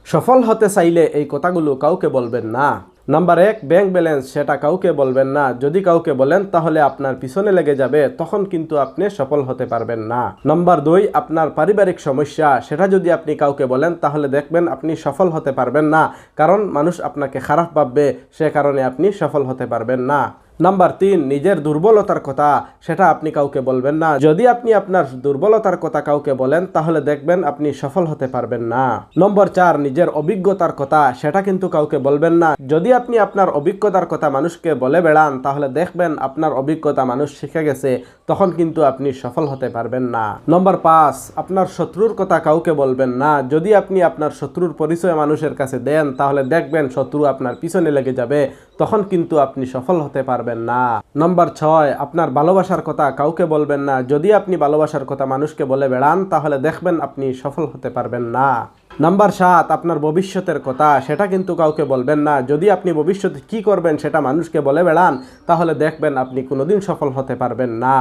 সফল হতে চাইলে এই কথাগুলো কাউকে বলবেন না। নাম্বার 1, ব্যাংক ব্যালেন্স, সেটা কাউকে বলবেন না। যদি কাউকে বলেন তাহলে আপনার পিছনে লেগে যাবে, তখন কিন্তু আপনি সফল হতে পারবেন না। নাম্বার 2, আপনার পারিবারিক সমস্যা, সেটা যদি আপনি কাউকে বলেন তাহলে দেখবেন আপনি সফল হতে পারবেন না, কারণ মানুষ আপনাকে খারাপ ভাববে, সে কারণে আপনি সফল হতে পারবেন না। নাম্বার 3, নিজের দুর্বলতার কথা, সেটা আপনি কাউকে বলবেন না। যদি আপনি আপনার দুর্বলতার কথা কাউকে বলেন তাহলে দেখবেন আপনি সফল হতে পারবেন না। নম্বর 4, নিজের অভিজ্ঞতার কথা, সেটা কিন্তু কাউকে বলবেন না। যদি আপনি আপনার অভিজ্ঞতার কথা মানুষকে বলে বেড়ান তাহলে দেখবেন আপনার অভিজ্ঞতা মানুষ শিখে গেছে, তখন কিন্তু আপনি সফল হতে পারবেন না। নম্বর 5, আপনার শত্রুর কথা কাউকে বলবেন না। যদি আপনি আপনার শত্রুর পরিচয় মানুষের কাছে দেন তাহলে দেখবেন শত্রু আপনার পিছনে লেগে যাবে, তখন কিন্তু আপনি সফল হতে পারবেন না। নম্বর 6, আপনার ভালোবাসার কথা কাউকে বলবেন না। যদি আপনি ভালোবাসার কথা মানুষকে বলে বেড়ান তাহলে দেখবেন আপনি সফল হতে পারবেন না। নাম্বার 7, আপনার ভবিষ্যতের কথা, সেটা কিন্তু কাউকে বলবেন না। যদি আপনি ভবিষ্যতে কি করবেন সেটা মানুষকে বলে বেড়ান তাহলে দেখবেন আপনি কোনোদিন সফল হতে পারবেন না।